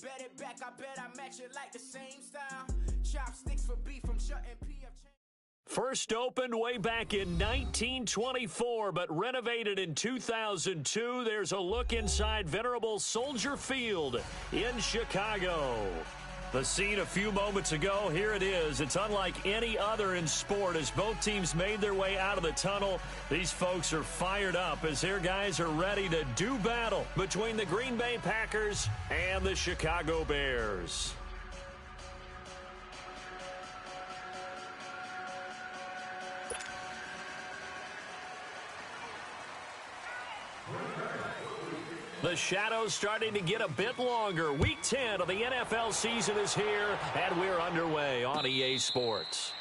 Bet it back, I bet I match it like the same style. Chopsticks for beef from shutting PF. First opened way back in 1924, but renovated in 2002. There's a look inside venerable Soldier Field in Chicago. The scene a few moments ago, here it is. It's unlike any other in sport as both teams made their way out of the tunnel. These folks are fired up as their guys are ready to do battle between the Green Bay Packers and the Chicago Bears. The shadow's starting to get a bit longer. Week 10 of the NFL season is here, and we're underway on EA Sports.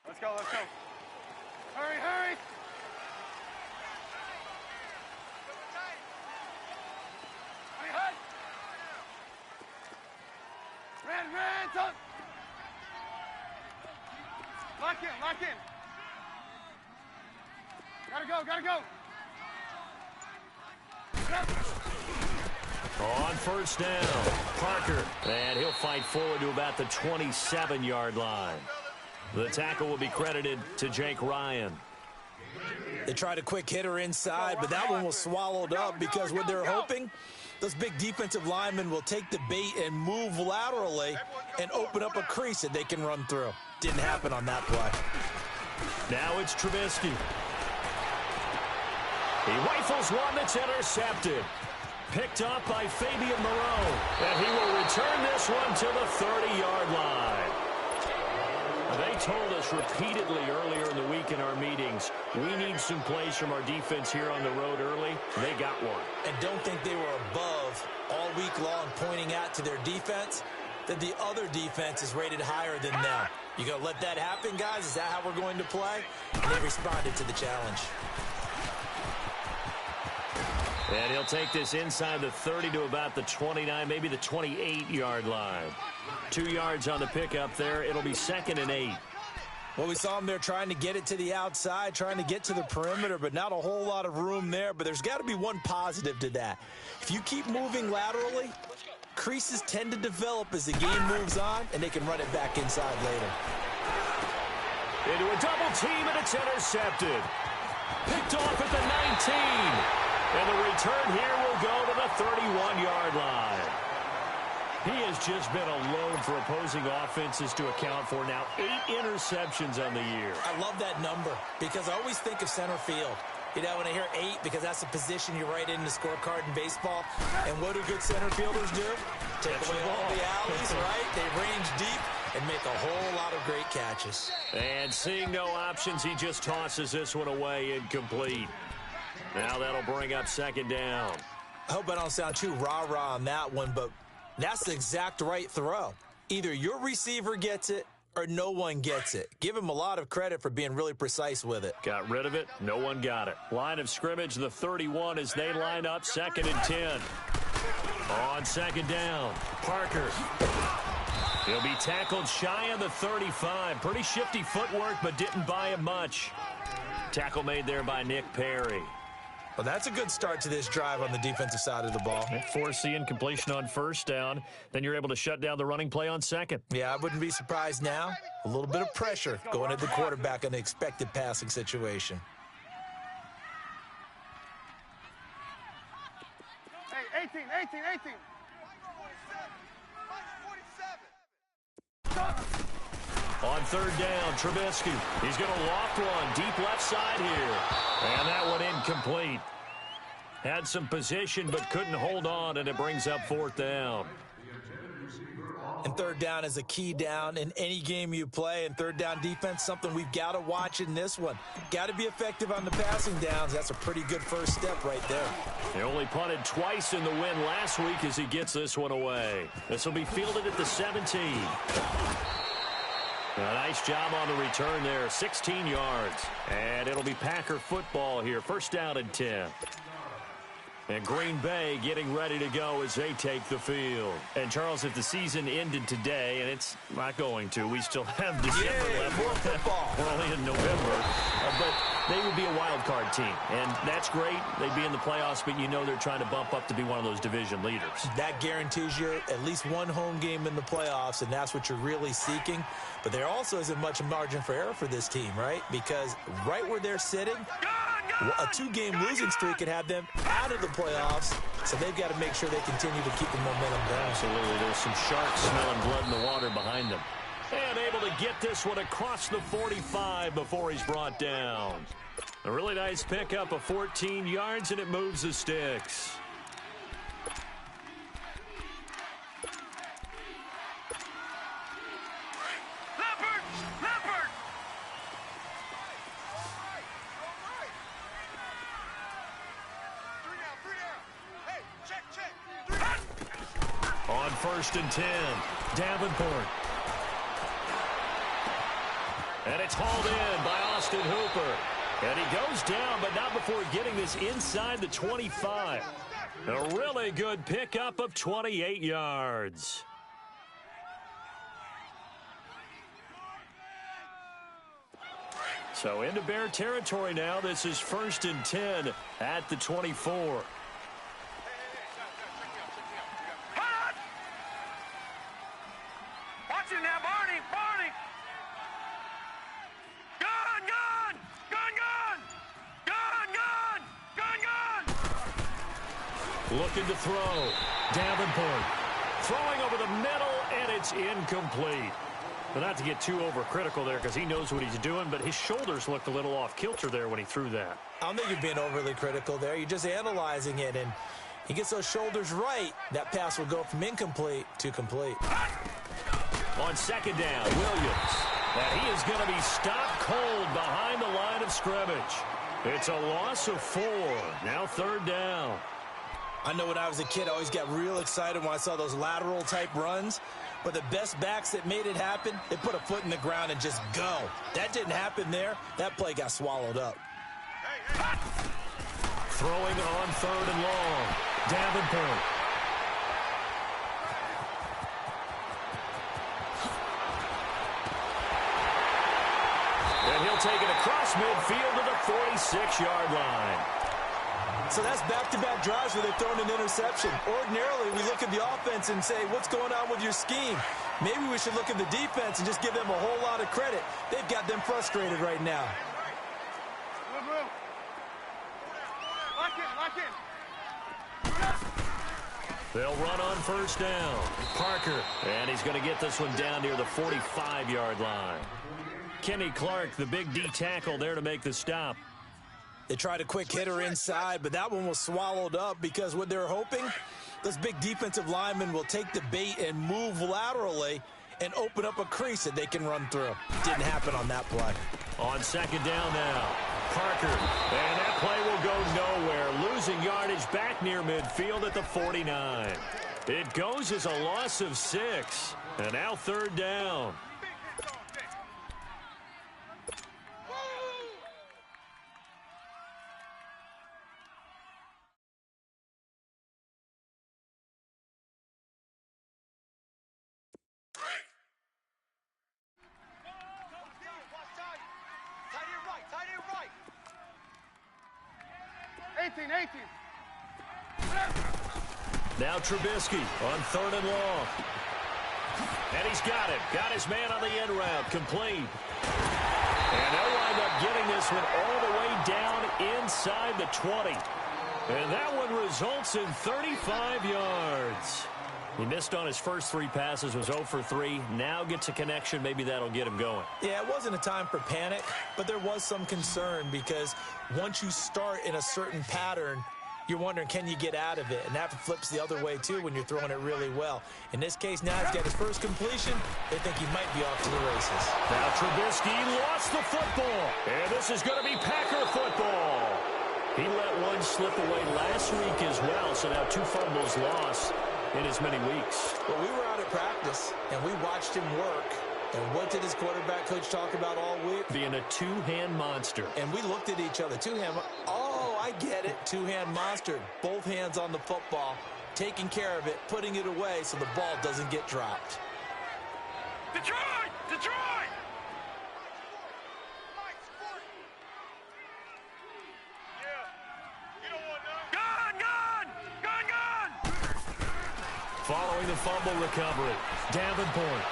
Let's go, let's go. Hurry, hurry! Ran, tuck! Lock in! Gotta go! On first down, Parker, and he'll fight forward to about the 27-yard line. The tackle will be credited to Jake Ryan. They tried a quick hitter inside, but that one was swallowed up because what they're hoping, those big defensive linemen will take the bait and move laterally and open up a crease that they can run through. Didn't happen on that play. Now it's Trubisky. He rifles one that's intercepted. Picked up by Fabian Moreau. And he will return this one to the 30-yard line. They told us repeatedly earlier in the week in our meetings, we need some plays from our defense here on the road early. They got one. And don't think they were above all week long pointing out to their defense that the other defense is rated higher than them. You going to let that happen, guys? Is that how we're going to play? And they responded to the challenge. And he'll take this inside the 30 to about the 29, maybe the 28-yard line. 2 yards on the pickup there. It'll be 2nd and 8. Well, we saw him there trying to get it to the outside, trying to get to the perimeter, but not a whole lot of room there. But there's got to be one positive to that. If you keep moving laterally, creases tend to develop as the game moves on, and they can run it back inside later. Into a double team, and it's intercepted. Picked off at the 19. And the return here will go to the 31-yard line. He has just been a load for opposing offenses to account for now. 8 interceptions on the year. I love that number because I always think of center field. You know, when I hear 8, because that's the position you write in the scorecard in baseball. And what do good center fielders do? Take away all the alleys, right? They range deep and make a whole lot of great catches. And seeing no options, he just tosses this one away incomplete. Now that'll bring up 2nd down. I hope I don't sound too rah-rah on that one, but that's the exact right throw. Either your receiver gets it or no one gets it. Give him a lot of credit for being really precise with it. Got rid of it. No one got it. Line of scrimmage, the 31 as they line up 2nd and 10. On 2nd down, Parker. He'll be tackled shy of the 35. Pretty shifty footwork, but didn't buy him much. Tackle made there by Nick Perry. Well, that's a good start to this drive on the defensive side of the ball. Force the incompletion on first down. Then you're able to shut down the running play on 2nd. Yeah, I wouldn't be surprised now. A little bit of pressure going at the quarterback in the expected passing situation. Hey, 18. On 3rd down, Trubisky. He's going to loft one deep left side here. And that one incomplete. Had some position but couldn't hold on, and it brings up 4th down. And 3rd down is a key down in any game you play. And 3rd down defense, something we've got to watch in this one. Got to be effective on the passing downs. That's a pretty good first step right there. They only punted twice in the win last week as he gets this one away. This will be fielded at the 17. A nice job on the return there, 16 yards. And it'll be Packer football here, 1st down and 10. And Green Bay getting ready to go as they take the field. And, Charles, if the season ended today, and it's not going to, we still have December left. More football. We're only in November. But they would be a wild card team. And that's great. They'd be in the playoffs, but you know they're trying to bump up to be one of those division leaders. That guarantees you at least one home game in the playoffs, and that's what you're really seeking. But there also isn't much margin for error for this team, right? Because right where they're sitting, a 2-game losing streak could have them out of the playoffs, so they've got to make sure they continue to keep the momentum down. Absolutely. There's some sharks smelling blood in the water behind them. And able to get this one across the 45 before he's brought down. A really nice pickup of 14 yards, and it moves the sticks. On 1st and 10, Davenport. And it's hauled in by Austin Hooper. And he goes down, but not before getting this inside the 25. A really good pickup of 28 yards. So into Bear territory now. This is 1st and 10 at the 24. Looking to throw. Davenport throwing over the middle, and it's incomplete. But not to get too overcritical there because he knows what he's doing, but his shoulders looked a little off kilter there when he threw that. I don't think you're being overly critical there. You're just analyzing it, and he gets those shoulders right. That pass will go from incomplete to complete. On 2nd down, Williams. And he is going to be stopped cold behind the line of scrimmage. It's a loss of 4. Now 3rd down. I know when I was a kid, I always got real excited when I saw those lateral-type runs. But the best backs that made it happen, they put a foot in the ground and just go. That didn't happen there. That play got swallowed up. Throwing on 3rd and long. Davenport. And he'll take it across midfield to the 46-yard line. So that's back-to-back drives where they've thrown an interception. Ordinarily, we look at the offense and say, what's going on with your scheme? Maybe we should look at the defense and just give them a whole lot of credit. They've got them frustrated right now. They'll run on 1st down. Parker, and he's going to get this one down near the 45-yard line. Kenny Clark, the big D tackle there to make the stop. They tried a quick hitter inside, but that one was swallowed up because what they're hoping, those big defensive linemen will take the bait and move laterally and open up a crease that they can run through. Didn't happen on that play. On 2nd down now, Parker, and that play will go nowhere. Losing yardage back near midfield at the 49. It goes as a loss of 6, and now 3rd down. Now Trubisky on 3rd and long. And he's got it. Got his man on the end route. Complete. And they'll wind up getting this one all the way down inside the 20. And that one results in 35 yards. He missed on his first 3 passes, was 0 for 3. Now gets a connection. Maybe that'll get him going. Yeah, it wasn't a time for panic, but there was some concern because once you start in a certain pattern, you're wondering, can you get out of it? And that flips the other way, too, when you're throwing it really well. In this case, now he's got his first completion. They think he might be off to the races. Now Trubisky lost the football. And this is going to be Packer football. He let one slip away last week as well, so now 2 fumbles lost in as many weeks. Well, we were out at practice, and we watched him work. And what did his quarterback coach talk about all week? Being a two-hand monster. And we looked at each other. Two-hand. Oh, I get it. Two-hand monster, both hands on the football, taking care of it, putting it away so the ball doesn't get dropped. Detroit! Detroit! Following the fumble recovery, Davenport.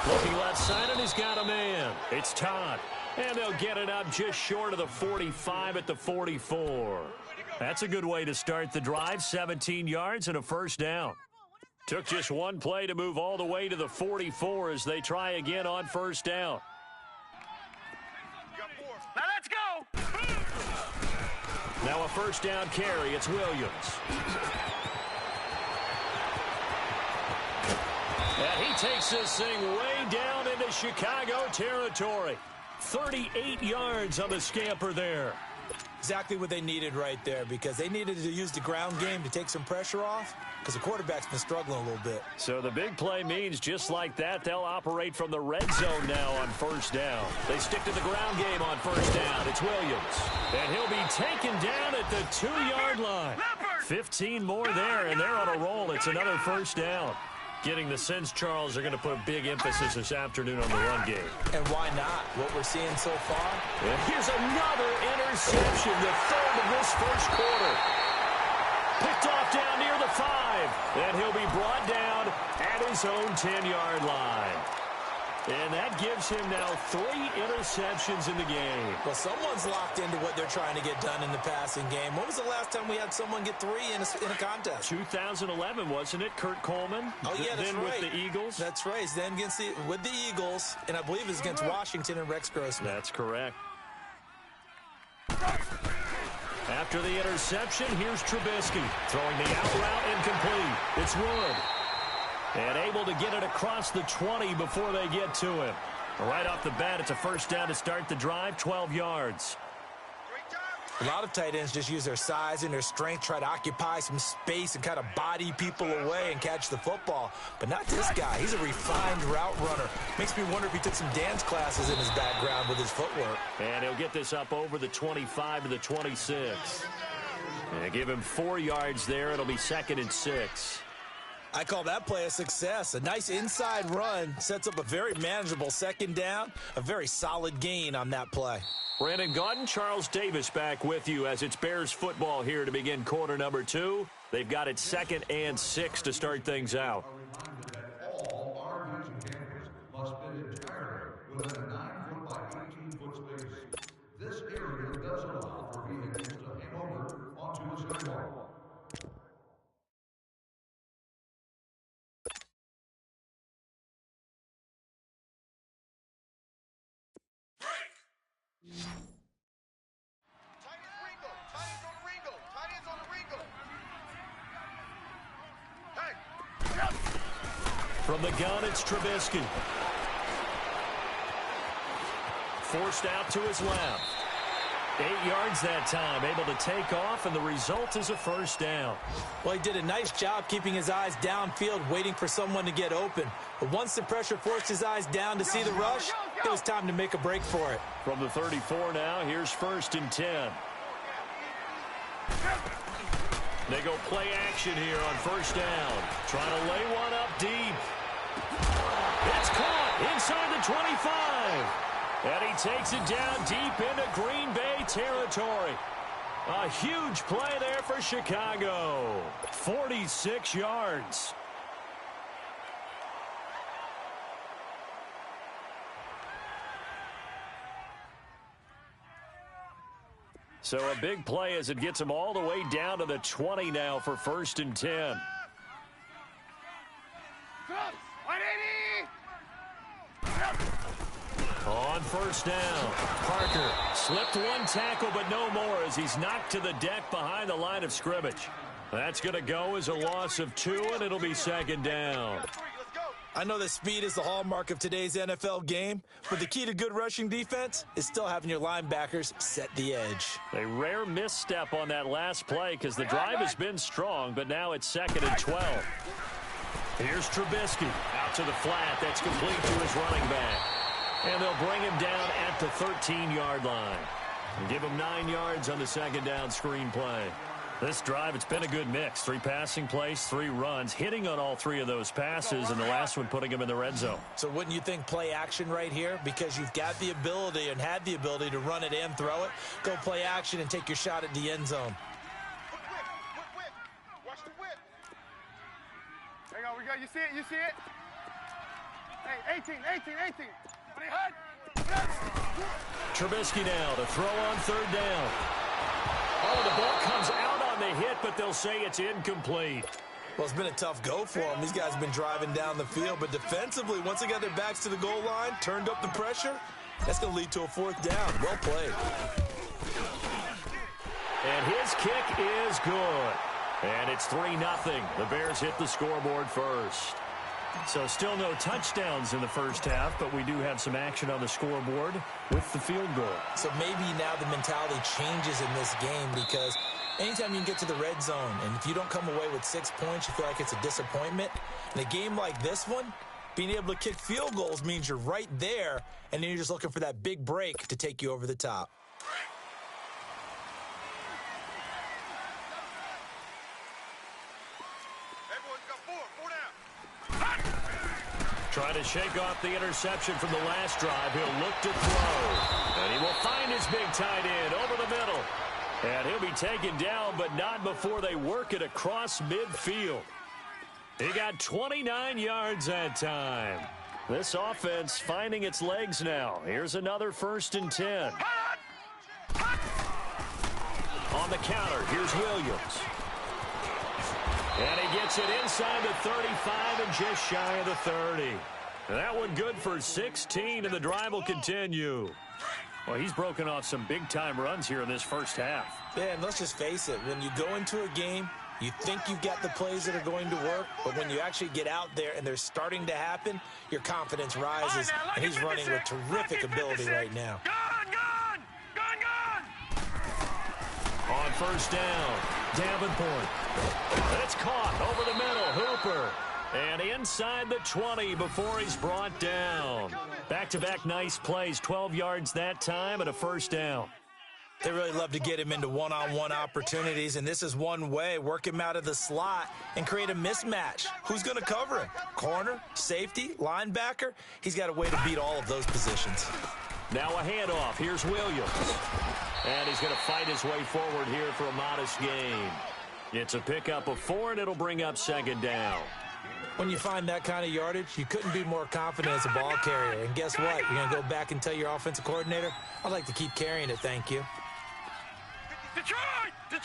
Looking left side, and he's got a man. It's Todd. And they'll get it up just short of the 45 at the 44. That's a good way to start the drive, 17 yards and a first down. Took just one play to move all the way to the 44 as they try again on first down. Now let's go! Now a first down carry. It's Williams. And he takes this thing way down into Chicago territory. 38 yards on the scamper there. Exactly what they needed right there, because they needed to use the ground game to take some pressure off, because the quarterback's been struggling a little bit. So the big play means just like that, they'll operate from the red zone now on first down. They stick to the ground game on first down. It's Williams. And he'll be taken down at the 2-yard line. 15 more there, and they're on a roll. It's another first down. Getting the sense, Charles, are going to put a big emphasis this afternoon on the run game. And why not? What we're seeing so far. And here's another interception, the third of this first quarter. Picked off down near the 5. And he'll be brought down at his own 10-yard line. And that gives him now 3 interceptions in the game. Well, someone's locked into what they're trying to get done in the passing game. When was the last time we had someone get 3 in a contest? 2011, wasn't it? Kurt Coleman? Oh, yeah, that's then right. with the Eagles? That's right. Then with the Eagles, and I believe it was against Washington and Rex Grossman. That's correct. After the interception, here's Trubisky. Throwing the out route incomplete. It's Wood. And able to get it across the 20 before they get to him. Right off the bat, it's a first down to start the drive, 12 yards. A lot of tight ends just use their size and their strength, try to occupy some space and kind of body people away and catch the football. But not this guy. He's a refined route runner. Makes me wonder if he took some dance classes in his background with his footwork. And he'll get this up over the 25 to the 26. And give him 4 yards there. It'll be 2nd and 6. I call that play a success. A nice inside run sets up a very manageable second down. A very solid gain on that play. Brandon Gaudin, Charles Davis back with you as it's Bears football here to begin quarter number 2. They've got it 2nd and 6 to start things out. All RVs and campers must fit entirely within a 9-foot by 18-foot space. This area does allow for vehicles to hang over onto the sidewalk. From the gun, it's Trubisky. Forced out to his left. 8 yards that time, able to take off, and the result is a first down. Well, he did a nice job keeping his eyes downfield, waiting for someone to get open. But once the pressure forced his eyes down to see the rush, it was time to make a break for it. From the 34 now, here's 1st and 10. They go play action here on first down. Trying to lay one up deep. It's caught inside the 25. And he takes it down deep into Green Bay territory. A huge play there for Chicago. 46 yards. So a big play as it gets him all the way down to the 20 now for 1st and 10. On first down, Parker slipped one tackle, but no more as he's knocked to the deck behind the line of scrimmage. That's going to go as a loss of 2, and it'll be 2nd down. I know that speed is the hallmark of today's NFL game, but the key to good rushing defense is still having your linebackers set the edge. A rare misstep on that last play because the drive has been strong, but now it's 2nd and 12. Here's Trubisky out to the flat. That's complete to his running back. And they'll bring him down at the 13-yard line. And give them 9 yards on the second down screenplay. This drive, it's been a good mix. 3 passing plays, 3 runs, hitting on all 3 of those passes, and the last one putting them in the red zone. So wouldn't you think play action right here? Because you've got the ability and had the ability to run it and throw it. Go play action and take your shot at the end zone. Watch the whip. Hang on, we got, you see it, you see it? Hey, 18. Trubisky now to throw on 3rd down. Oh, the ball comes out on the hit, but they'll say it's incomplete. Well, it's been a tough go for them. These guys have been driving down the field, but defensively, once they got their backs to the goal line, turned up the pressure, that's going to lead to a 4th down. Well played. And his kick is good. And it's 3-0. The Bears hit the scoreboard first. So still no touchdowns in the first half, but we do have some action on the scoreboard with the field goal. So maybe now the mentality changes in this game, because anytime you can get to the red zone, and if you don't come away with 6 points, you feel like it's a disappointment. In a game like this one, being able to kick field goals means you're right there, and then you're just looking for that big break to take you over the top. Trying to shake off the interception from the last drive. He'll look to throw. And he will find his big tight end over the middle. And he'll be taken down, but not before they work it across midfield. He got 29 yards that time. This offense finding its legs now. Here's another 1st and 10. On the counter, here's Williams. And he gets it inside the 35 and just shy of the 30. That one good for 16, and the drive will continue. Well, he's broken off some big-time runs here in this first half. Yeah, and let's just face it. When you go into a game, you think you've got the plays that are going to work, but when you actually get out there and they're starting to happen, your confidence rises, and he's running with terrific ability right now. Gone! On 1st down, Davenport. It's caught over the middle, Hooper. And inside the 20 before he's brought down. Back-to-back nice plays, 12 yards that time and a 1st down. They really love to get him into one-on-one opportunities, and this is one way. Work him out of the slot and create a mismatch. Who's going to cover him? Corner, safety, linebacker? He's got a way to beat all of those positions. Now a handoff. Here's Williams. And he's going to fight his way forward here for a modest gain. It's a pickup of 4, and it'll bring up 2nd down. When you find that kind of yardage, you couldn't be more confident as a ball carrier. And guess what? You're going to go back and tell your offensive coordinator, I'd like to keep carrying it, thank you. Detroit! Gone!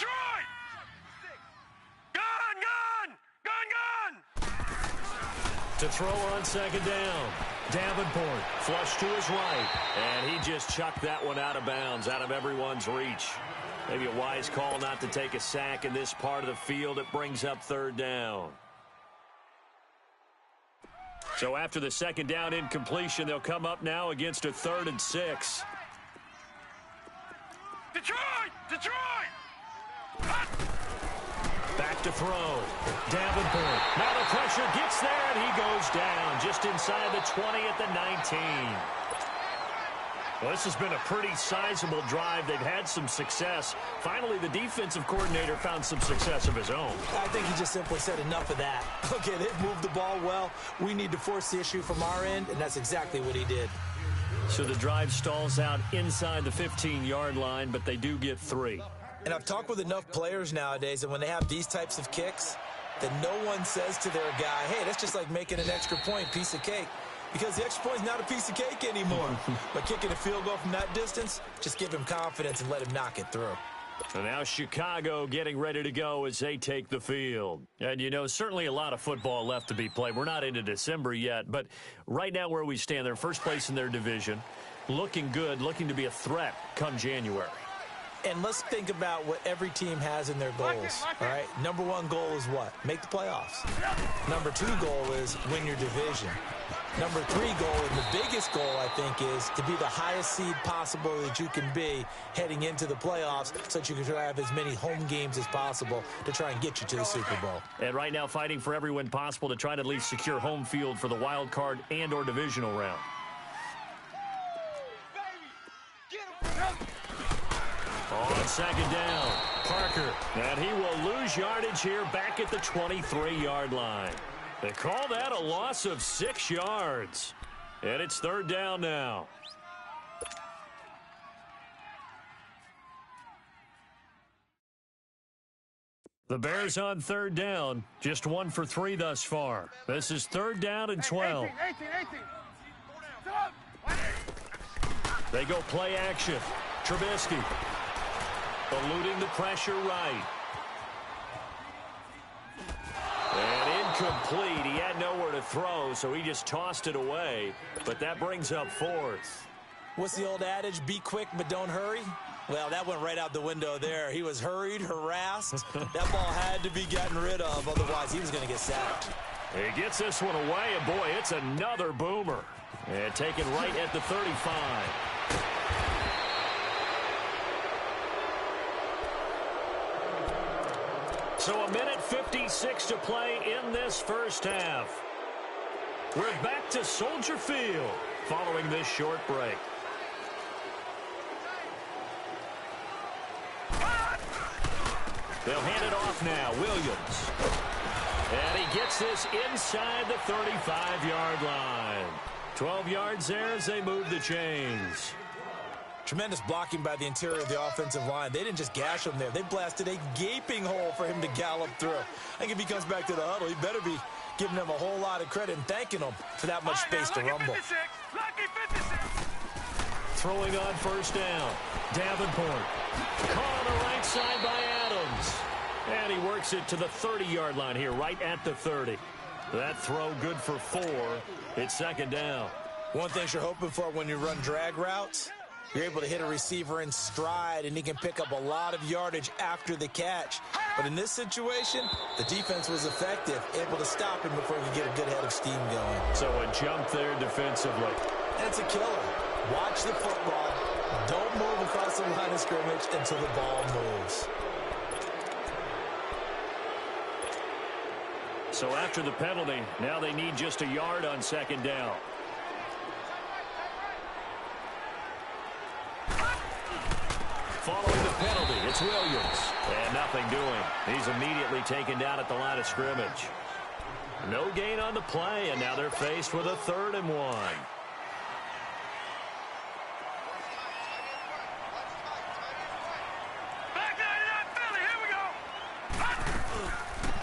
To throw on 2nd down. Davenport flush to his right. And he just chucked that one out of bounds, out of everyone's reach. Maybe a wise call not to take a sack in this part of the field. It brings up 3rd down. So after the 2nd down incompletion, they'll come up now against a 3rd and 6. Detroit! Back to throw. Davenport. Now the pressure gets there, and he goes down just inside the 20 at the 19. Well, this has been a pretty sizable drive. They've had some success. Finally, the defensive coordinator found some success of his own. I think he just simply said enough of that. Okay, they've moved the ball well. We need to force the issue from our end, and that's exactly what he did. So the drive stalls out inside the 15-yard line, but they do get 3. And I've talked with enough players nowadays, and when they have these types of kicks, that no one says to their guy, hey, that's just like making an extra point, piece of cake. Because the extra point is not a piece of cake anymore. But kicking a field goal from that distance, just give him confidence and let him knock it through. And now Chicago getting ready to go as they take the field. And, you know, certainly a lot of football left to be played. We're not into December yet, but right now where we stand, they're first place in their division, looking good, looking to be a threat come January. And let's think about what every team has in their goals, all right? Number 1 goal is what? Make the playoffs. Number 2 goal is win your division. Number 3 goal, and the biggest goal, I think, is to be the highest seed possible that you can be heading into the playoffs so that you can have as many home games as possible to try and get you to the Super Bowl. And right now fighting for every win possible to try to at least secure home field for the wild card and or divisional round. On second down, Parker. And he will lose yardage here back at the 23-yard line. They call that a loss of 6 yards. And it's third down now. The Bears on third down, just 1 for 3 thus far. This is third down and 12. 18. They go play action. Trubisky eluding the pressure right. And incomplete. He had nowhere to throw, so he just tossed it away. But that brings up fourth. What's the old adage? Be quick, but don't hurry. Well, that went right out the window there. He was hurried, harassed. That ball had to be gotten rid of, otherwise he was going to get sacked. He gets this one away, and boy, it's another boomer. And taken right at the 35. So 1:56 to play in this first half. We're back to Soldier Field following this short break. They'll hand it off now. Williams. And he gets this inside the 35-yard line. 12 yards there as they move the chains. Tremendous blocking by the interior of the offensive line. They didn't just gash him there. They blasted a gaping hole for him to gallop through. I think if he comes back to the huddle, he better be giving them a whole lot of credit and thanking them for that much space to rumble. Throwing on first down. Davenport. Caught on the right side by Adams. And he works it to the 30-yard line here, right at the 30. That throw good for 4. It's second down. One thing you're hoping for when you run drag routes, you're able to hit a receiver in stride, and he can pick up a lot of yardage after the catch. But in this situation, the defense was effective, able to stop him before he could get a good head of steam going. So a jump there defensively. That's a killer. Watch the football. Don't move across the line of scrimmage until the ball moves. So after the penalty, now they need just a yard on second down. Following the penalty, it's Williams. And nothing doing. He's immediately taken down at the line of scrimmage. No gain on the play, and now they're faced with a 3rd and 1.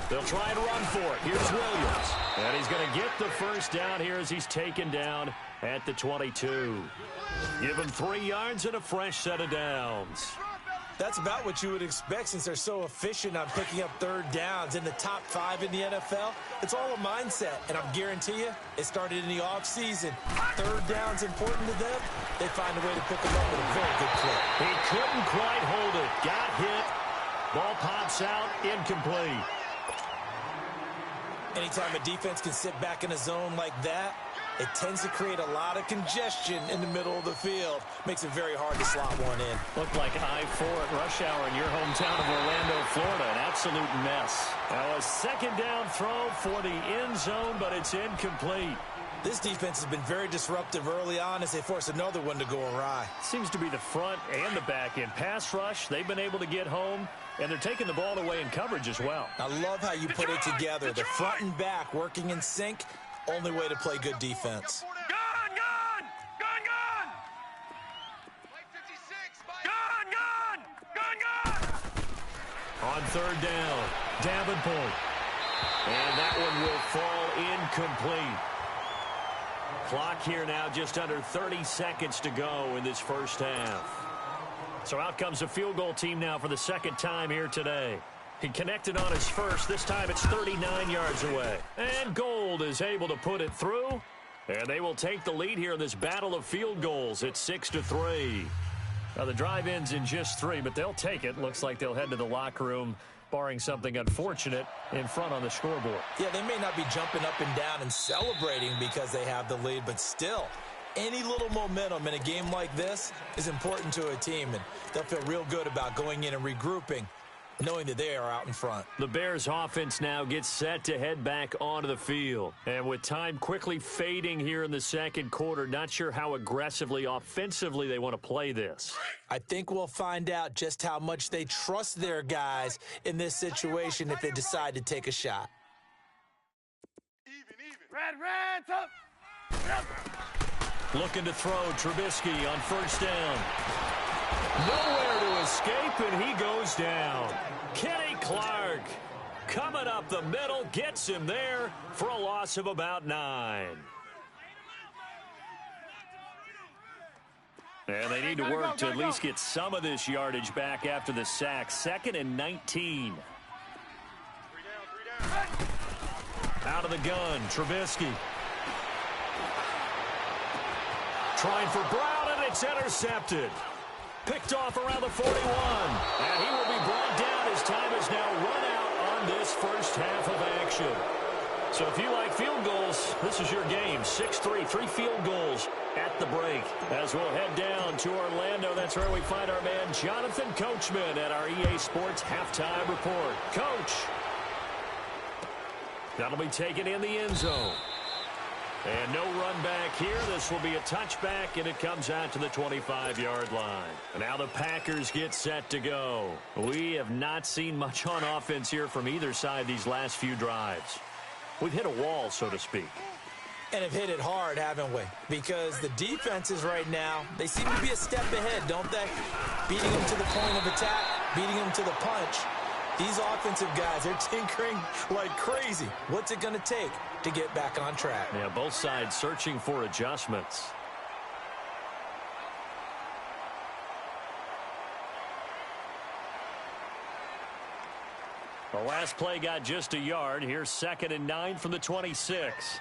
They'll try and run for it. Here's Williams. And he's going to get the first down here as he's taken down at the 22. Give him 3 yards and a fresh set of downs. That's about what you would expect since they're so efficient on picking up third downs in the top 5 in the NFL. It's all a mindset, and I guarantee you, it started in the offseason. Third down's important to them. They find a way to pick them up at a very good clip. He couldn't quite hold it. Got hit. Ball pops out. Incomplete. Anytime a defense can sit back in a zone like that, it tends to create a lot of congestion in the middle of the field. Makes it very hard to slot one in. Looked like I-4 at rush hour in your hometown of Orlando, Florida. An absolute mess. Now a second down throw for the end zone, but it's incomplete. This defense has been very disruptive early on as they force another one to go awry. Seems to be the front and the back end. Pass rush, they've been able to get home, and they're taking the ball away in coverage as well. I love how you put it together. The front and back working in sync. Only way to play good defense. On third down, Davenport. And that one will fall incomplete. Clock here now just under 30 seconds to go in this first half. So out comes a field goal team now for the second time here today. He connected on his first. This time it's 39 yards away. And Gold is able to put it through. And they will take the lead here in this battle of field goals. It's 6-3. Now the drive ends in just 3, but they'll take it. Looks like they'll head to the locker room, barring something unfortunate, in front on the scoreboard. Yeah, they may not be jumping up and down and celebrating because they have the lead, but still, any little momentum in a game like this is important to a team, and they'll feel real good about going in and regrouping knowing that they are out in front. The Bears offense now gets set to head back onto the field. And with time quickly fading here in the second quarter, not sure how aggressively, offensively they want to play this. I think we'll find out just how much they trust their guys in this situation if they decide to take a shot. Red, up. Looking to throw Trubisky on first down. Nowhere to escape, and he goes down. Kenny Clark coming up the middle, gets him there for a loss of about 9. And they need to work to at least get some of this yardage back after the sack. 2nd and 19. Out of the gun, Trubisky. Trying for Brown, and it's intercepted. Picked off around the 41. And he will be brought down as time has now run out on this first half of action. So if you like field goals, this is your game. 6-3, 3 field goals at the break. As we'll head down to Orlando, that's where we find our man Jonathan Coachman at our EA Sports Halftime Report. Coach. That'll be taken in the end zone. And no run back here. This will be a touchback, and it comes out to the 25-yard line. And now the Packers get set to go. We have not seen much on offense here from either side these last few drives. We've hit a wall, so to speak. And have hit it hard, haven't we? Because the defenses right now, they seem to be a step ahead, don't they? Beating them to the point of attack, beating them to the punch. These offensive guys are tinkering like crazy. What's it going to take to get back on track? Yeah, both sides searching for adjustments. The last play got just a yard. Here's 2nd and 9 from the 26.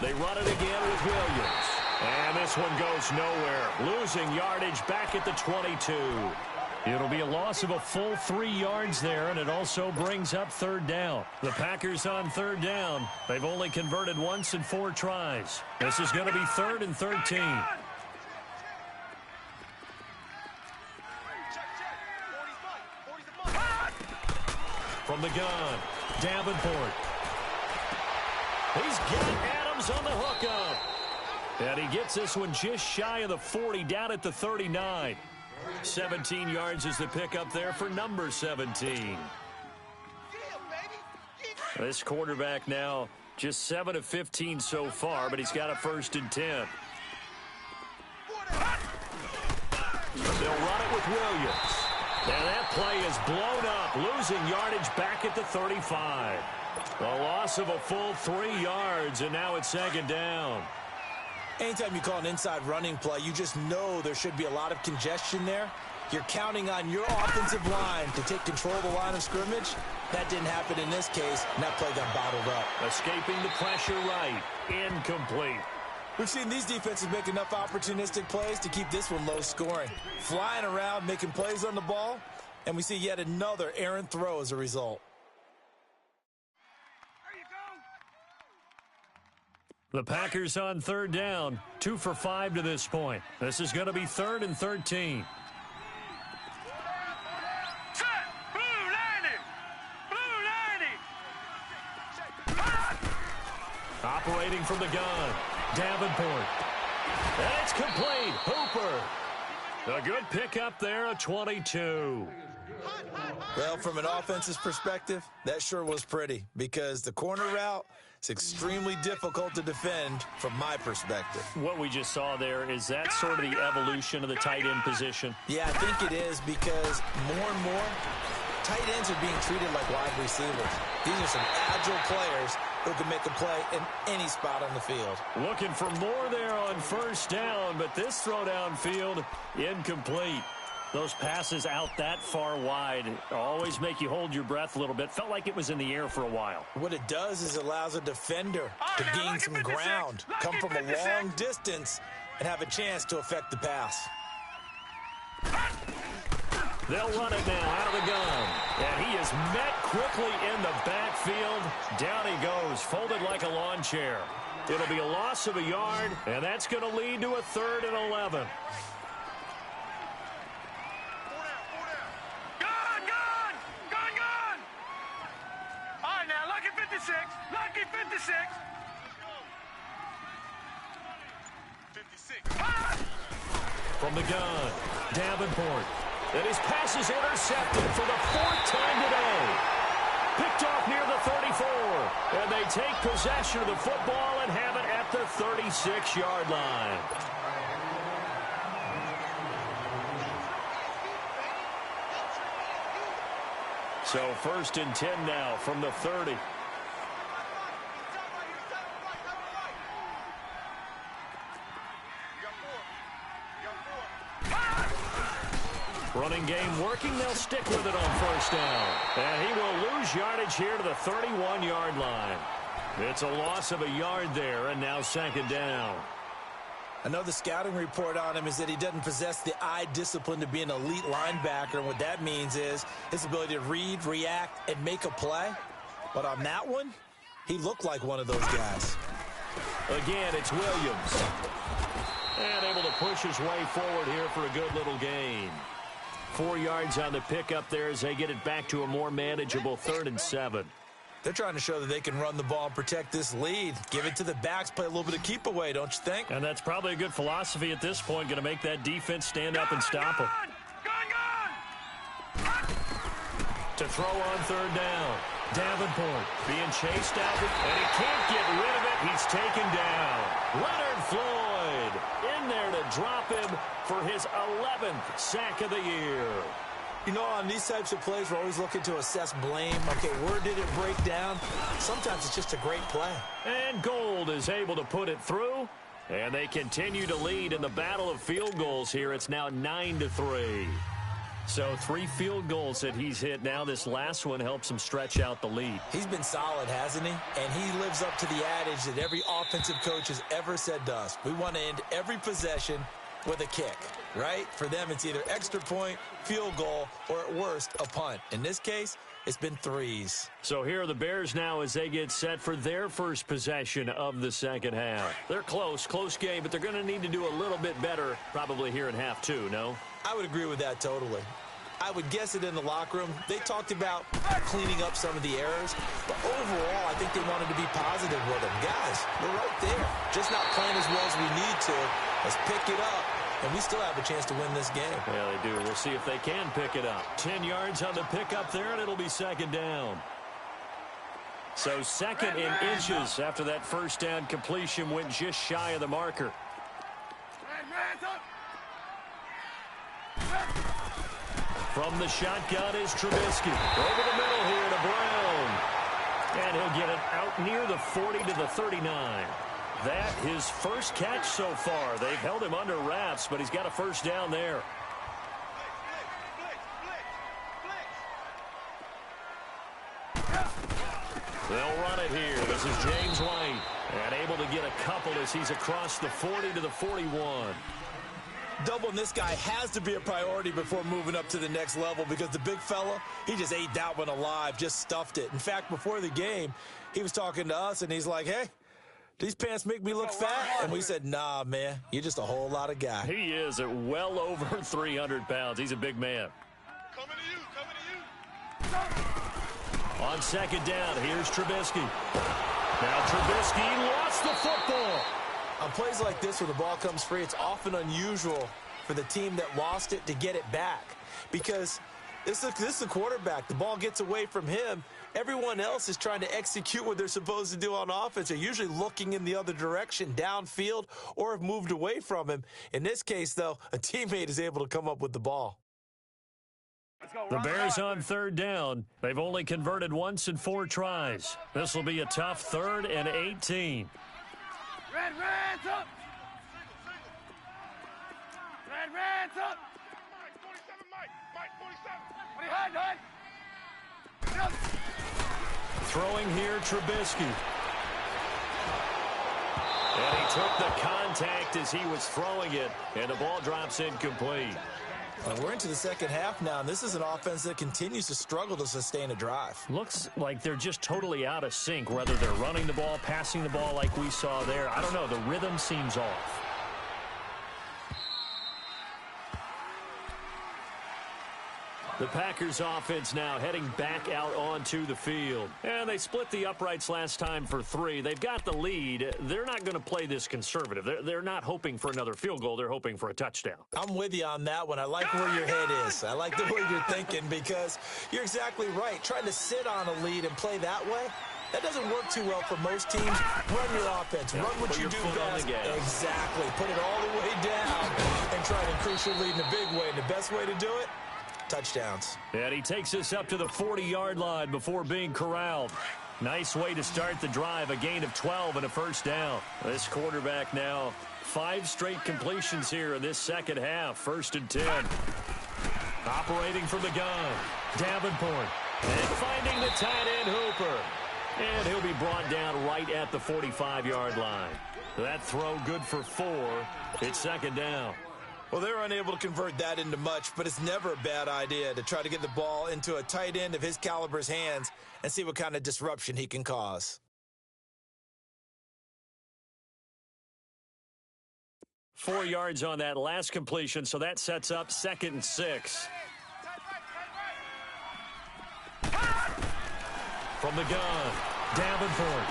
They run it again with Williams. And this one goes nowhere. Losing yardage back at the 22. It'll be a loss of a full 3 yards there, and it also brings up 3rd down. The Packers on 3rd down. They've only converted once in 4 tries. This is going to be 3rd and 13. From the gun, Davenport. He's got Adams on the hookup. And he gets this one just shy of the 40, down at the 39. 17 yards is the pickup there for number 17. This quarterback now just 7 of 15 so far, but he's got a 1st and 10. They'll run it with Williams. And that play is blown up, losing yardage back at the 35. A loss of a full 3 yards, and now it's 2nd down. Anytime you call an inside running play, you just know there should be a lot of congestion there. You're counting on your offensive line to take control of the line of scrimmage. That didn't happen in this case, and that play got bottled up. Escaping the pressure right. Incomplete. We've seen these defenses make enough opportunistic plays to keep this one low scoring. Flying around, making plays on the ball, and we see yet another errant throw as a result. The Packers on 3rd down, 2 for 5 to this point. This is going to be 3rd and 13. Operating from the gun, Davenport. And it's complete. Hooper. A good pickup there, a 22. Well, from an offense's perspective, that sure was pretty because the corner route is extremely difficult to defend from my perspective. What we just saw there, is that sort of the evolution of the tight end position? Yeah, I think it is because more and more tight ends are being treated like wide receivers. These are some agile players who can make a play in any spot on the field. Looking for more there on 1st down, but this throw downfield, incomplete. Those passes out that far wide always make you hold your breath a little bit. Felt like it was in the air for a while. What it does is it allows a defender to gain some ground, come from a long distance, and have a chance to affect the pass. They'll run it now out of the gun. And he is met quickly in the backfield. Down he goes, folded like a lawn chair. It'll be a loss of a yard, and that's going to lead to a 3rd and 11. All right, now, lucky 56. Lucky 56. 56. From the gun, Davenport. And his pass is intercepted for the 4th time today. Picked off near the 34. And they take possession of the football and have it at the 36-yard line. So 1st and 10 now from the 30. Running game working. They'll stick with it on 1st down. And he will lose yardage here to the 31-yard line. It's a loss of a yard there, and now 2nd down. I know the scouting report on him is that he doesn't possess the eye discipline to be an elite linebacker. And what that means is his ability to read, react, and make a play. But on that one, he looked like one of those guys. Again, it's Williams. And able to push his way forward here for a good little gain. 4 yards on the pickup there as they get it back to a more manageable 3rd and 7. They're trying to show that they can run the ball and protect this lead. Give it to the backs, play a little bit of keep away, don't you think? And that's probably a good philosophy at this point, going to make that defense stand up and stop him. To throw on 3rd down. Davenport being chased out, and he can't get rid of it. He's taken down. Leonard Floyd in there to drop him for his 11th sack of the year. You know, on these types of plays, we're always looking to assess blame. Okay, where did it break down? Sometimes it's just a great play. And Gold is able to put it through, and they continue to lead in the battle of field goals here. It's now 9-3. So 3 field goals that he's hit now. This last one helps him stretch out the lead. He's been solid, hasn't he? And he lives up to the adage that every offensive coach has ever said to us. We want to end every possession with a kick, right? For them, it's either extra point, field goal, or at worst, a punt. In this case, it's been 3s. So here are the Bears now as they get set for their first possession of the 2nd half. They're close game, but they're going to need to do a little bit better probably here in half 2, no? I would agree with that totally. I would guess it in the locker room. They talked about cleaning up some of the errors, but overall, I think they wanted to be positive with them. Guys, we're right there. Just not playing as well as we need to. Let's pick it up, and we still have a chance to win this game. Yeah, they do. We'll see if they can pick it up. 10 yards on the pickup there, and it'll be 2nd down. So 2nd in inches after that 1st down completion went just shy of the marker. From the shotgun is Trubisky. Over the middle here to Brown. And he'll get it out near the 40 to the 39. That his first catch so far. They've held him under wraps, but he's got a 1st down there. They'll run it here. This is James White. And able to get a couple as he's across the 40 to the 41. Doubling this guy has to be a priority before moving up to the next level because the big fella, he just ate that one alive, just stuffed it. In fact, before the game, he was talking to us, and he's like, hey, these pants make me look fat? And we said, nah, man, you're just a whole lot of guy. He is at well over 300 pounds. He's a big man. Coming to you. On 2nd down, here's Trubisky. Now Trubisky lost the football. On plays like this where the ball comes free, it's often unusual for the team that lost it to get it back because this is the quarterback. The ball gets away from him. Everyone else is trying to execute what they're supposed to do on offense. They're usually looking in the other direction, downfield, or have moved away from him. In this case, though, a teammate is able to come up with the ball. The Bears on 3rd down. They've only converted once in 4 tries. This will be a tough 3rd and 18. Reds up! Reds up! Mike 47, Mike 47. Throwing here, Trubisky. And he took the contact as he was throwing it, and the ball drops incomplete. And we're into the second half now, and this is an offense that continues to struggle to sustain a drive. Looks like they're just totally out of sync, whether they're running the ball, passing the ball like we saw there. I don't know. The rhythm seems off. The Packers offense now heading back out onto the field. And they split the uprights last time for 3. They've got the lead. They're not going to play this conservative. They're not hoping for another field goal. They're hoping for a touchdown. I'm with you on that one. I like where your head is. I like the way you're thinking because you're exactly right. Trying to sit on a lead and play that way, that doesn't work too well for most teams. Run your offense. Run what you do best. Exactly. Put it all the way down and try to increase your lead in a big way. And the best way to do it, touchdowns. And he takes us up to the 40-yard line before being corralled. Nice way to start the drive, a gain of 12 and a first down. This quarterback now 5 straight completions here in this second half. 1st and 10. Operating from the gun, Davenport. And finding the tight end Hooper. And he'll be brought down right at the 45-yard line. That throw good for 4. It's 2nd down. Well, they're unable to convert that into much, but it's never a bad idea to try to get the ball into a tight end of his caliber's hands and see what kind of disruption he can cause. 4 yards on that last completion, so that sets up 2nd and 6. From the gun, Davenport.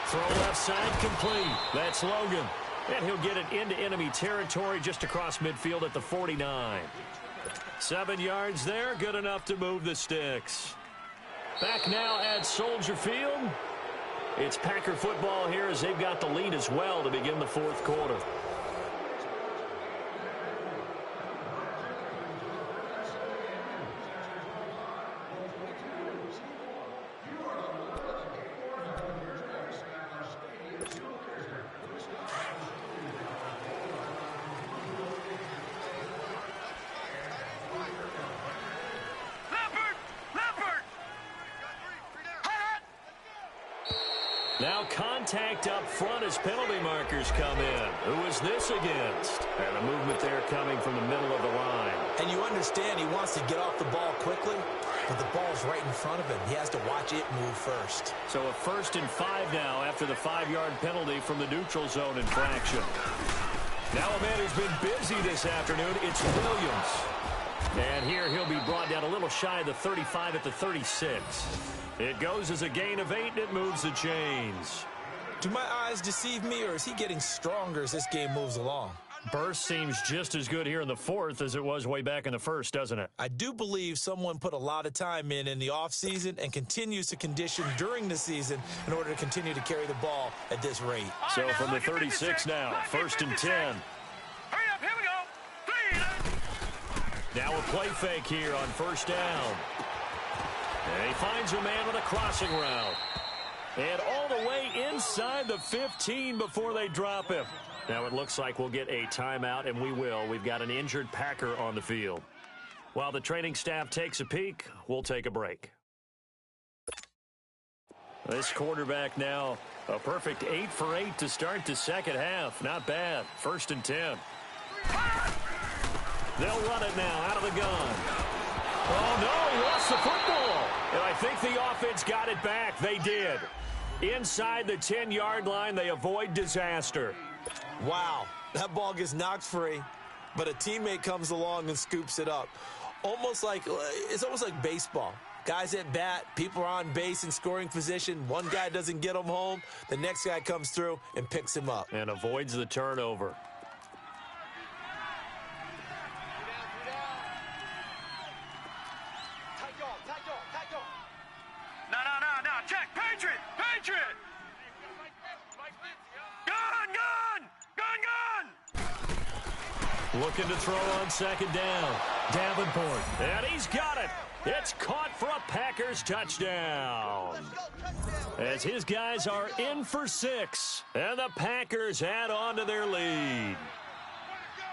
Throw left side complete. That's Logan. And he'll get it into enemy territory just across midfield at the 49. 7 yards there, good enough to move the sticks. Back now at Soldier Field. It's Packer football here as they've got the lead as well to begin the 4th quarter. Now contact up front as penalty markers come in. Who is this against? And a movement there coming from the middle of the line. And you understand he wants to get off the ball quickly, but the ball's right in front of him. He has to watch it move first. So a 1st and 5 now after the 5-yard penalty from the neutral zone infraction. Now a man who's been busy this afternoon, it's Williams. And here he'll be brought down a little shy of the 35 at the 36. It goes as a gain of 8, and it moves the chains. Do my eyes deceive me, or is he getting stronger as this game moves along? Burst seems just as good here in the 4th as it was way back in the 1st, doesn't it? I do believe someone put a lot of time in the offseason and continues to condition during the season in order to continue to carry the ball at this rate. So from the 36 now, 1st and 10. Hurry up, here we go. 3. Now a play fake here on 1st down. And he finds a man with a crossing route. And all the way inside the 15 before they drop him. Now it looks like we'll get a timeout, and we will. We've got an injured Packer on the field. While the training staff takes a peek, we'll take a break. This quarterback now, a perfect 8 for 8 to start the second half. Not bad. 1st and 10. They'll run it now out of the gun. Oh, no, he lost the football. And I think the offense got it back. They did. Inside the 10-yard line, they avoid disaster. Wow, that ball gets knocked free, but a teammate comes along and scoops it up. It's almost like baseball. Guys at bat, people are on base in scoring position. One guy doesn't get him home. The next guy comes through and picks him up. And avoids the turnover. No, check, Patriot! Gun! Looking to throw on 2nd down. Davenport, and he's got it. It's caught for a Packers touchdown. As his guys are in for 6, and the Packers add on to their lead.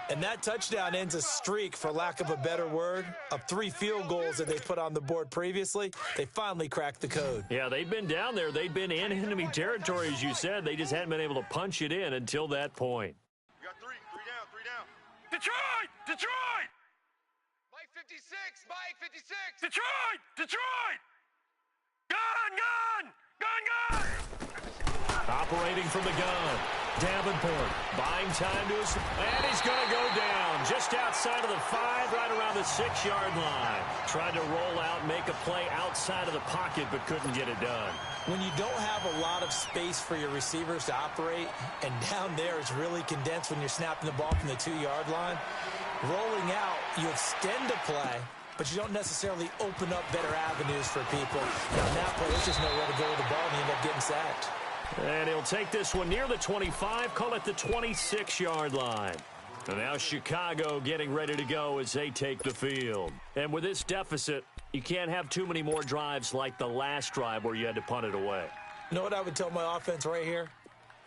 And that touchdown ends a streak, for lack of a better word, of 3 field goals that they put on the board previously. They finally cracked the code. Yeah, they've been down there. They've been in enemy territory, as you said. They just hadn't been able to punch it in until that point. You got 3 down. Detroit! 56, Mike, 56. Detroit! Detroit! Gun! Operating from the gun. Davenport buying time to his, and he's going to go down just outside of the 5, right around the 6-yard line. Tried to roll out, make a play outside of the pocket, but couldn't get it done. When you don't have a lot of space for your receivers to operate, and down there it's really condensed when you're snapping the ball from the 2-yard line, rolling out, you extend the play, but you don't necessarily open up better avenues for people. And on that play, there's just nowhere to go with the ball, and you end up getting sacked. And he'll take this one near the 25, call it the 26-yard line. And now Chicago getting ready to go as they take the field. And with this deficit, you can't have too many more drives like the last drive where you had to punt it away. You know what I would tell my offense right here?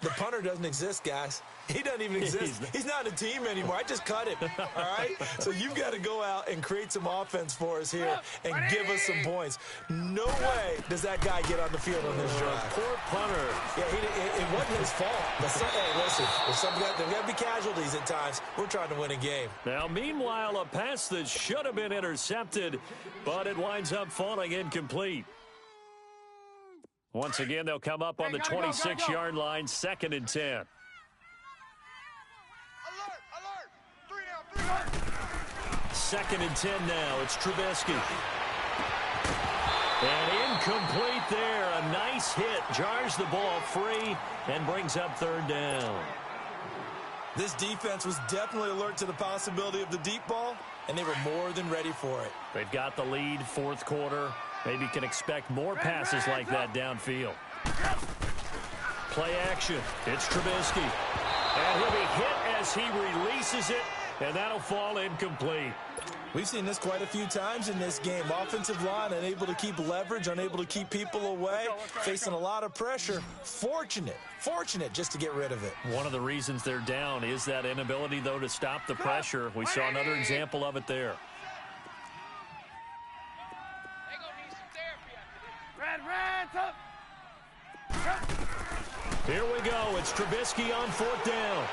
The punter doesn't exist, guys. He doesn't even exist. He's not a team anymore. I just cut him, all right? So you've got to go out and create some offense for us here and give us some points. No way does that guy get on the field on this drive. Poor punter. Yeah, it wasn't his fault. But hey, listen, there's got to be casualties at times. We're trying to win a game. Now, meanwhile, a pass that should have been intercepted, but it winds up falling incomplete. Once again, they'll come up on the 26-yard line, 2nd and 10. Alert! 3 down. 2nd and 10 now. It's Trubisky. And incomplete there. A nice hit. Jars the ball free and brings up 3rd down. This defense was definitely alert to the possibility of the deep ball, and they were more than ready for it. They've got the lead, 4th quarter. Maybe can expect more passes like that downfield. Play action. It's Trubisky. And he'll be hit as he releases it, and that'll fall incomplete. We've seen this quite a few times in this game. Offensive line unable to keep leverage, unable to keep people away, facing a lot of pressure. Fortunate just to get rid of it. One of the reasons they're down is that inability, though, to stop the pressure. We saw another example of it there. Here we go. It's Trubisky on 4th down.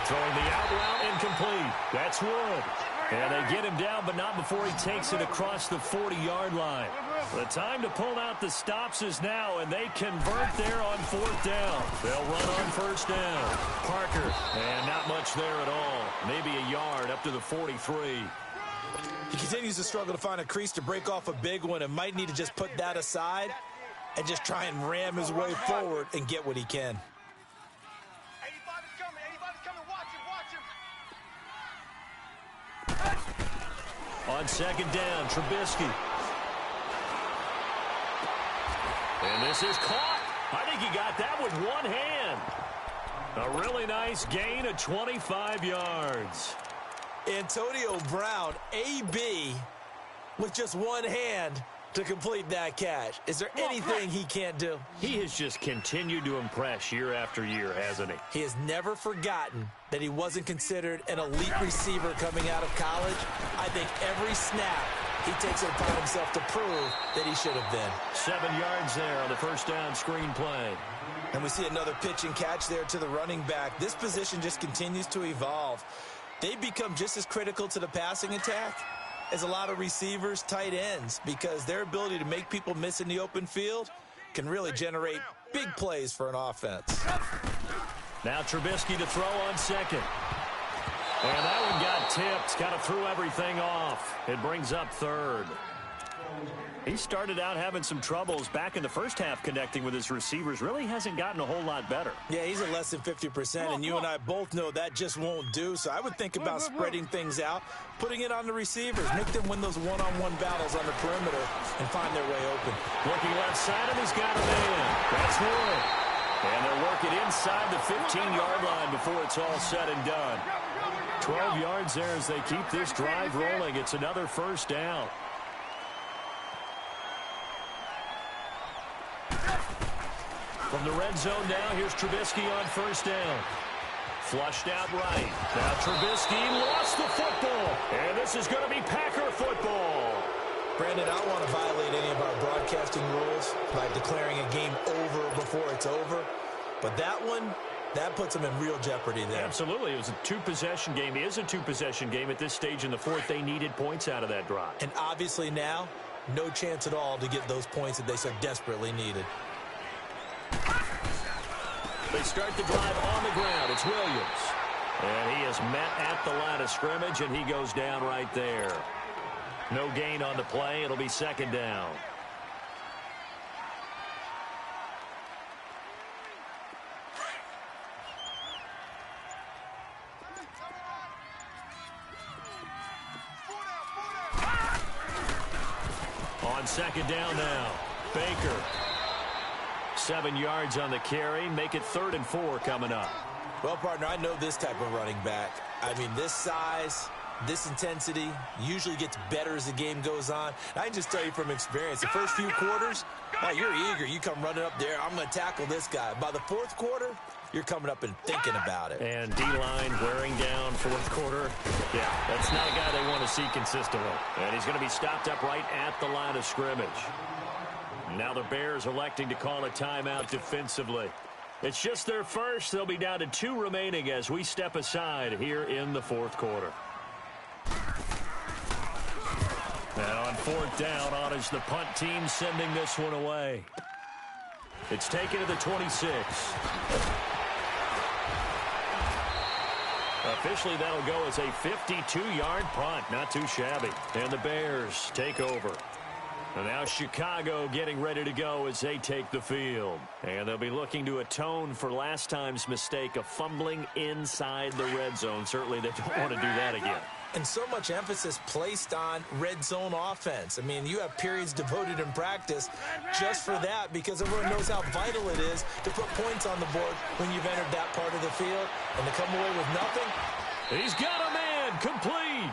Throwing the out route incomplete. That's Wood. And they get him down, but not before he takes it across the 40-yard line. The time to pull out the stops is now, and they convert there on 4th down. They'll run on 1st down. Parker, and not much there at all. Maybe a yard up to the 43. He continues to struggle to find a crease to break off a big one and might need to just put that aside and just try and ram his way forward and get what he can. 85 is coming. 85 is coming. Watch him. On 2nd down, Trubisky. And this is caught. I think he got that with one hand. A really nice gain of 25 yards. Antonio Brown, AB, with just one hand to complete that catch. Is there anything he can't do? He has just continued to impress year after year, hasn't he? He has never forgotten that he wasn't considered an elite receiver coming out of college. I think every snap he takes it upon himself to prove that he should have been. 7 yards there on the 1st down screen play. And we see another pitch and catch there to the running back. This position just continues to evolve. They become just as critical to the passing attack as a lot of receivers, tight ends, because their ability to make people miss in the open field can really generate big plays for an offense. Now Trubisky to throw on 2nd. And that one got tipped. Kind of threw everything off. It brings up 3rd. He started out having some troubles back in the first half connecting with his receivers. Really hasn't gotten a whole lot better. Yeah, he's at less than 50%, and you and I both know that just won't do. So I would think about spreading things out, putting it on the receivers, make them win those one-on-one battles on the perimeter and find their way open. Looking left side, and he's got a man. That's Wood. And they'll work it inside the 15-yard line before it's all said and done. 12 yards there as they keep this drive rolling. It's another 1st down. From the red zone now, here's Trubisky on 1st down. Flushed out right. Now Trubisky lost the football. And this is going to be Packer football. Brandon, I don't want to violate any of our broadcasting rules by declaring a game over before it's over. But that one That puts them in real jeopardy there. Absolutely. It was a two-possession game. It is a two-possession game at this stage in the fourth. They needed points out of that drive. And obviously now, no chance at all to get those points that they so desperately needed. They start the drive on the ground. It's Williams. And he is met at the line of scrimmage, and he goes down right there. No gain on the play. It'll be second down. On second down now, Baker. 7 yards on the carry. Make it 3rd and 4 coming up. Well, partner, I know this type of running back. I mean, this size, this intensity usually gets better as the game goes on. And I can just tell you from experience, the first few quarters, you're eager. You come running up there, I'm going to tackle this guy. By the fourth quarter, you're coming up and thinking about it. And D-line wearing down fourth quarter. Yeah, that's not a guy they want to see consistently. And he's going to be stopped up right at the line of scrimmage. Now the Bears electing to call a timeout defensively. It's just their first. They'll be down to 2 remaining as we step aside here in the fourth quarter. Now on 4th down, on is the punt team sending this one away. It's taken to the 26. Officially, that'll go as a 52-yard punt. Not too shabby. And the Bears take over. And now Chicago getting ready to go as they take the field. And they'll be looking to atone for last time's mistake of fumbling inside the red zone. Certainly they don't want to do that again. And so much emphasis placed on red zone offense. I mean, you have periods devoted in practice just for that because everyone knows how vital it is to put points on the board when you've entered that part of the field. And to come away with nothing. He's got a man complete.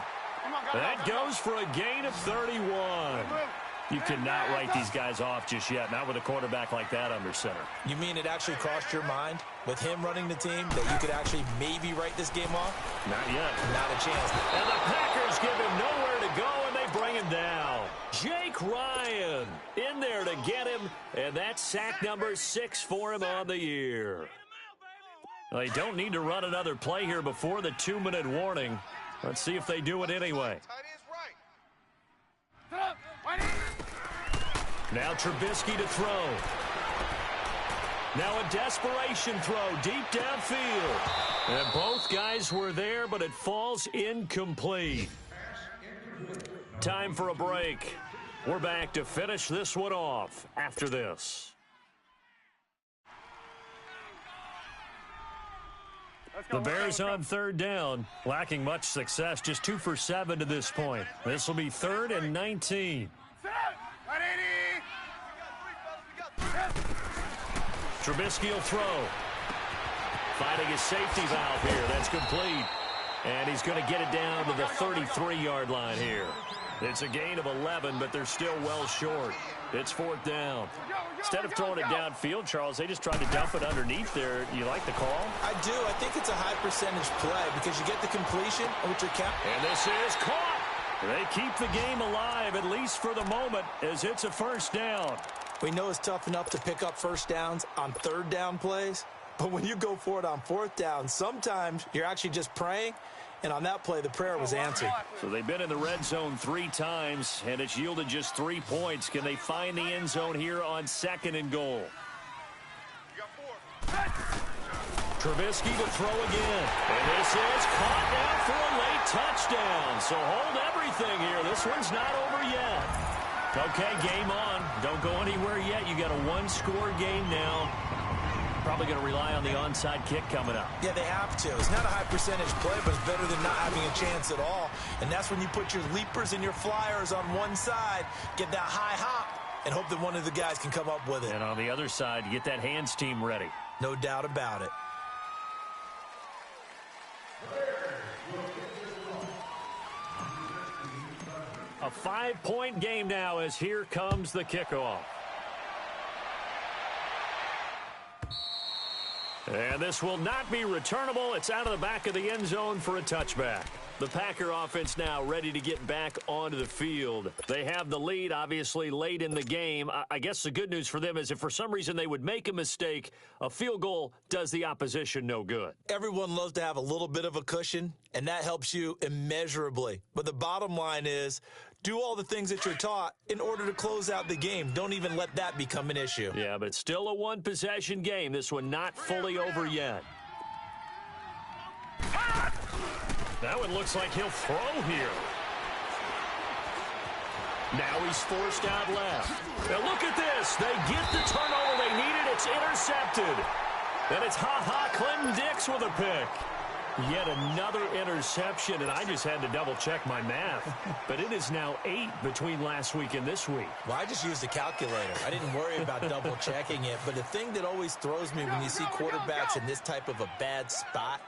That goes for a gain of 31. You cannot write these guys off just yet, not with a quarterback like that under center. You mean it actually crossed your mind with him running the team that you could actually maybe write this game off? Not yet. Not a chance. And the Packers give him nowhere to go, and they bring him down. Jake Ryan in there to get him, and that's sack number 6 for him on the year. Well, they don't need to run another play here before the 2-minute warning. Let's see if they do it anyway. Now Trubisky to throw. Now a desperation throw deep downfield. And both guys were there, but it falls incomplete. Time for a break. We're back to finish this one off after this. The Bears on 3rd down, lacking much success, just 2 for 7 to this point. This will be 3rd and 19. Trubisky will throw. Finding his safety valve here. That's complete. And he's going to get it down to the 33-yard line here. It's a gain of 11, but they're still well short. It's 4th down. Instead of throwing it downfield, Charles, they just tried to dump it underneath there. You like the call? I do. I think it's a high-percentage play because you get the completion, which are count. And this is caught. They keep the game alive, at least for the moment, as it's a 1st down. We know it's tough enough to pick up 1st downs on 3rd down plays, but when you go for it on 4th down, sometimes you're actually just praying, and on that play, the prayer was answered. So they've been in the red zone 3 times, and it's yielded just 3 points. Can they find the end zone here on 2nd and goal? Trubisky to throw again. And this is caught down for a late touchdown. So hold everything here. This one's not over yet. Okay, game on. Don't go anywhere yet. You got a 1-score game now. Probably going to rely on the onside kick coming up. Yeah, they have to. It's not a high-percentage play, but it's better than not having a chance at all. And that's when you put your leapers and your flyers on one side, get that high hop, and hope that one of the guys can come up with it. And on the other side, you get that hands team ready. No doubt about it. A 5-point game now as here comes the kickoff. And this will not be returnable. It's out of the back of the end zone for a touchback. The Packer offense now ready to get back onto the field. They have the lead, obviously, late in the game. I guess the good news for them is if for some reason they would make a mistake, a field goal does the opposition no good. Everyone loves to have a little bit of a cushion, and that helps you immeasurably. But the bottom line is, do all the things that you're taught in order to close out the game. Don't even let that become an issue. Yeah, but still a one-possession game. This one not fully over yet. That one looks like he'll throw here. Now he's forced out left. Now look at this. They get the turnover they needed. It's intercepted. And it's Clinton Dix with a pick. Yet another interception, and I just had to double-check my math. But it is now 8 between last week and this week. Well, I just used a calculator. I didn't worry about double-checking it. But the thing that always throws me when you see quarterbacks in this type of a bad spot,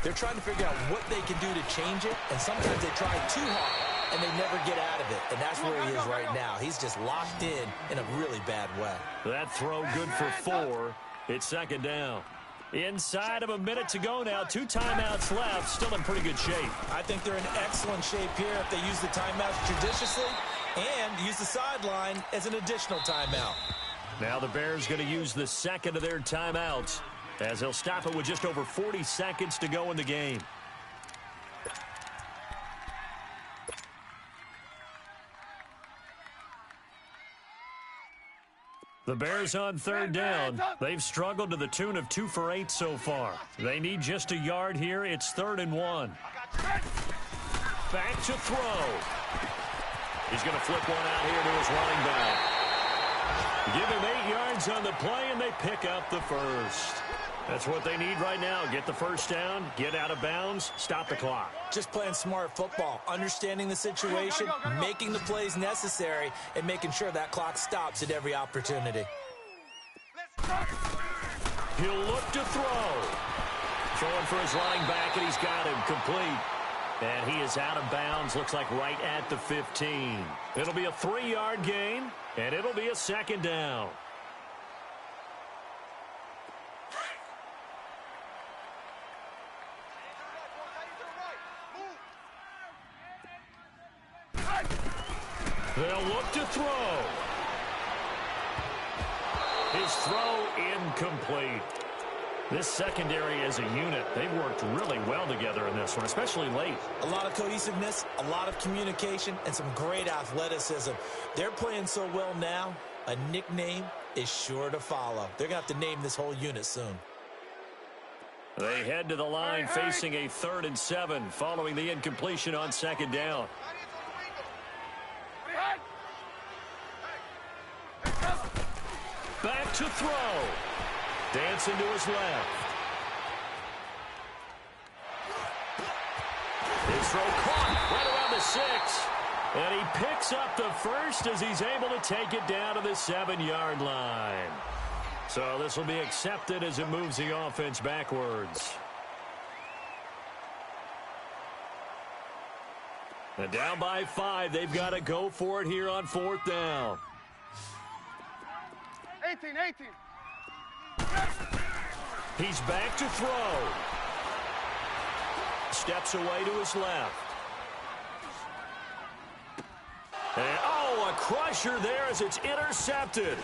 they're trying to figure out what they can do to change it, and sometimes they try too hard, and they never get out of it. And that's where he is right now. He's just locked in a really bad way. That throw good for 4. It's second down. Inside of a minute to go now. 2 timeouts left. Still in pretty good shape. I think they're in excellent shape here if they use the timeouts judiciously and use the sideline as an additional timeout. Now the Bears going to use the second of their timeouts as they'll stop it with just over 40 seconds to go in the game. The Bears on third down. They've struggled to the tune of 2 for 8 so far. They need just a yard here. It's 3rd and 1. Back to throw. He's going to flip one out here to his running back. Give him 8 yards on the play, and they pick up the first. That's what they need right now. Get the first down, get out of bounds, stop the clock. Just playing smart football, understanding the situation, making the plays necessary, and making sure that clock stops at every opportunity. He'll look to throw. Throwing for his running back, and he's got him complete. And he is out of bounds, looks like right at the 15. It'll be a 3-yard gain, and it'll be a second down. They'll look to throw. His throw incomplete. This secondary as a unit, they've worked really well together in this one, especially late. A lot of cohesiveness, a lot of communication, and some great athleticism. They're playing so well now, a nickname is sure to follow. They're going to have to name this whole unit soon. They head to the line facing a 3rd and 7 following the incompletion on second down. Back to throw. Dancing to his left. His throw caught right around the 6. And he picks up the first as he's able to take it down to the 7-yard line. So this will be accepted as it moves the offense backwards. And down by 5, they've got to go for it here on 4th down. 18. He's back to throw. Steps away to his left. And, a crusher there as it's intercepted.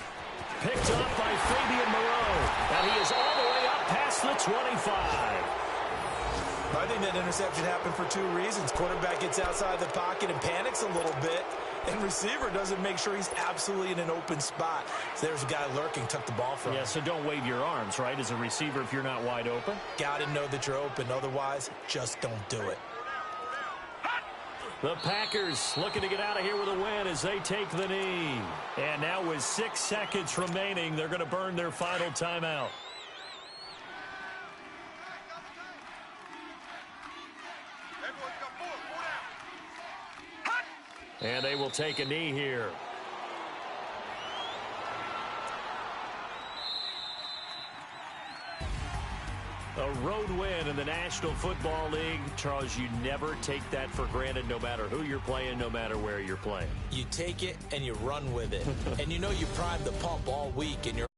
Picked up by Fabian Moreau. And he is all the way up past the 25. I think that interception happened for 2 reasons. Quarterback gets outside the pocket and panics a little bit, and receiver doesn't make sure he's absolutely in an open spot. So there's a guy lurking, took the ball from him. Yeah, so don't wave your arms, right, as a receiver if you're not wide open. Got to know that you're open. Otherwise, just don't do it. The Packers looking to get out of here with a win as they take the knee. And now with 6 seconds remaining, they're going to burn their final timeout. And they will take a knee here. A road win in the National Football League. Charles, you never take that for granted no matter who you're playing, no matter where you're playing. You take it and you run with it. And you know you primed the pump all week and you're